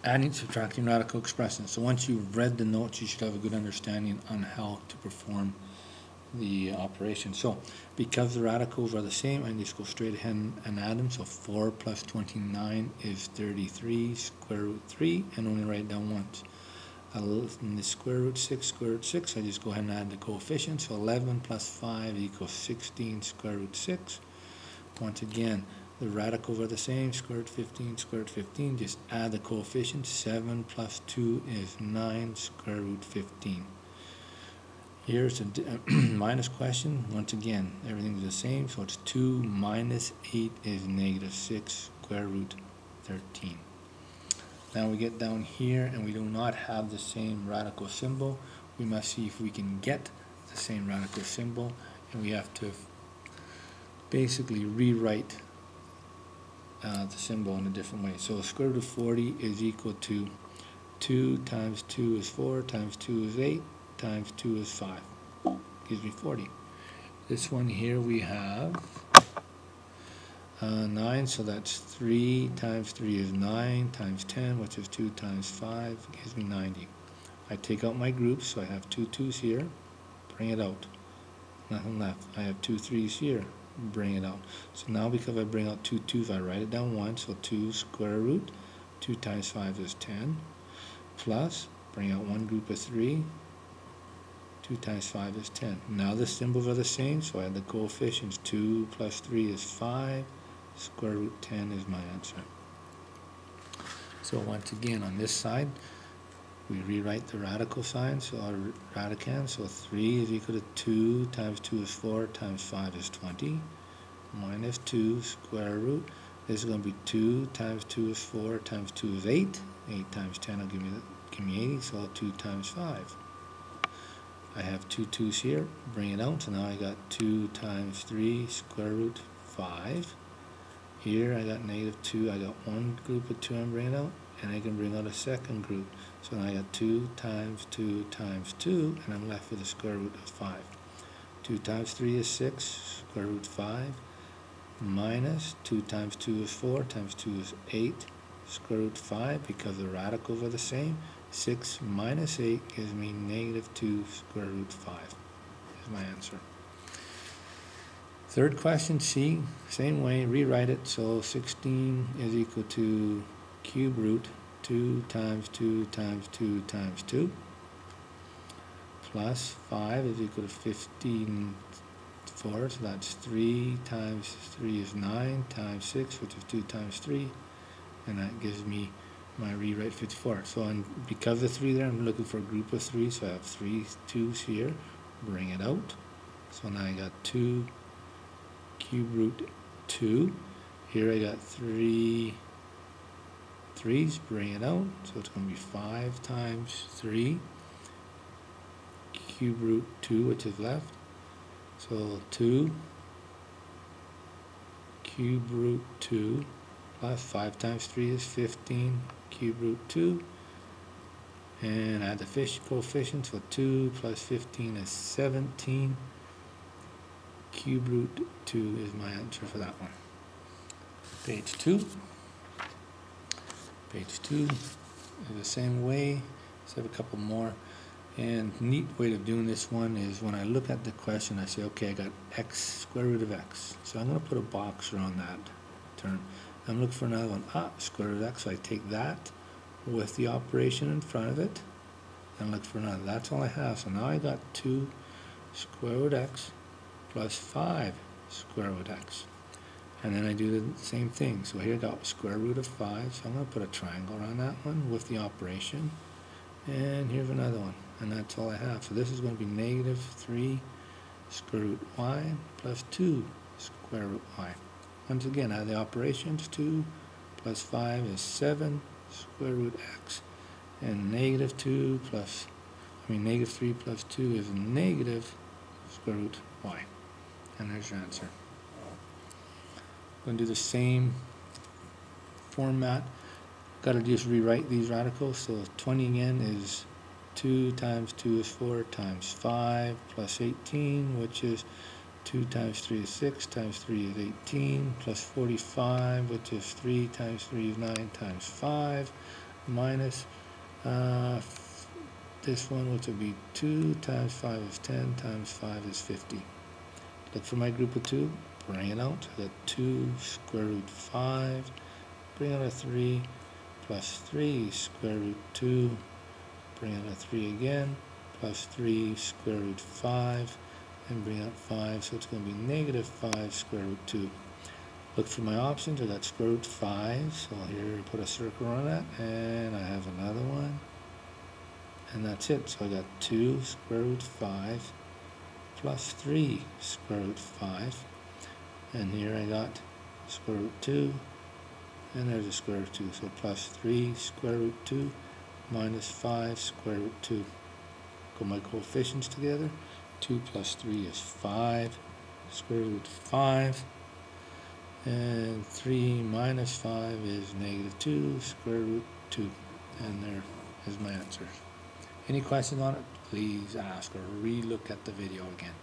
adding, subtracting radical expressions. So once you've read the notes, you should have a good understanding on how to perform the operation. So because the radicals are the same, I just go straight ahead and add them. So 4 plus 29 is 33, square root 3, and only write down once. In the square root 6, I just go ahead and add the coefficients. So 11 plus 5 equals 16, square root 6. Once again, the radicals are the same, square root 15, just add the coefficients. 7 plus 2 is 9, square root 15. Here's a minus question. Once again, everything's the same, so it's 2 minus 8 is negative 6, square root 13. Now we get down here and we do not have the same radical symbol. We must see if we can get the same radical symbol, and we have to basically rewrite the symbol in a different way. So square root of 40 is equal to 2 times 2 is 4 times 2 is 8 times 2 is 5. Gives me 40. This one here we have 9, so that's 3 times 3 is 9 times 10, which is 2 times 5, gives me 90. I take out my groups, so I have 2 2's here, bring it out. Nothing left. I have 2 3's here, bring it out. So now because I bring out 2 2's, I write it down once, so 2 square root, 2 times 5 is 10, plus, bring out one group of 3, 2 times 5 is 10. Now the symbols are the same, so I add the coefficients. 2 plus 3 is 5, square root 10 is my answer. So once again, on this side, we rewrite the radical sign, so our radicand, so 3 is equal to 2 times 2 is 4 times 5 is 20, minus 2 square root. This is going to be 2 times 2 is 4 times 2 is 8. 8 times 10 will give me 80, so 2 times 5. I have 2 2's here, bring it out, so now I got 2 times 3 square root 5. Here I got negative 2, I got one group of 2 I'm bringing out, and I can bring out a second group. So now I got 2 times 2 times 2, and I'm left with the square root of 5. 2 times 3 is 6, square root 5, minus 2 times 2 is 4, times 2 is 8, square root 5, because the radicals are the same. 6 minus 8 gives me negative 2 square root 5 is my answer. Third question, C, same way, rewrite it. So 16 is equal to cube root 2 times 2 times 2 times 2 plus 5 is equal to 15 fourths, so that's 3 times 3 is 9 times 6, which is 2 times 3, and that gives me my rewrite 54. So because of 3 there, I'm looking for a group of 3, so I have 3 2's here, bring it out. So now I got 2 cube root 2. Here I got 3 3's, bring it out. So it's going to be 5 times 3 cube root 2, which is left. So 2 cube root 2 plus 5 times 3 is 15 cube root 2, and add the coefficient, so 2 plus 15 is 17, cube root 2 is my answer for that one. Page 2. Page 2 is the same way, just have a couple more. And neat way of doing this one is when I look at the question, I say, okay, I got x, square root of x. So I'm going to put a box around that term. I'm looking for another one, square root of x, so I take that with the operation in front of it and look for another. That's all I have. So now I got 2 square root x plus 5 square root x. And then I do the same thing. So here I got square root of 5, so I'm going to put a triangle around that one with the operation. And here's another one, and that's all I have. So this is going to be negative 3 square root y plus 2 square root y. Once again, I have the operations. 2 plus 5 is 7 square root x, and negative 3 plus 2 is negative square root y. And there's your answer. I'm going to do the same format. Got to just rewrite these radicals. So 20 again is 2 times 2 is 4 times 5 plus 18, which is 2 times 3 is 6 times 3 is 18 plus 45, which is 3 times 3 is 9 times 5. minus this one, which would be 2 times 5 is 10 times 5 is 50. Look for my group of 2, bring it out. I got 2 square root 5, bring out a 3, plus 3 square root 2, bring out a 3 again, plus 3 square root 5, and bring out 5, so it's going to be negative 5 square root 2. Look for my options. I got square root 5, so here put a circle on that, and I have another one, and that's it. So I got 2 square root 5 plus 3 square root 5, and here I got square root 2, and there's a square root of 2, so plus 3 square root 2 minus 5 square root 2. Put my coefficients together. 2 plus 3 is 5 square root 5, and 3 minus 5 is negative 2 square root 2, and there is my answer. Any questions on it? Please ask or re-look at the video again.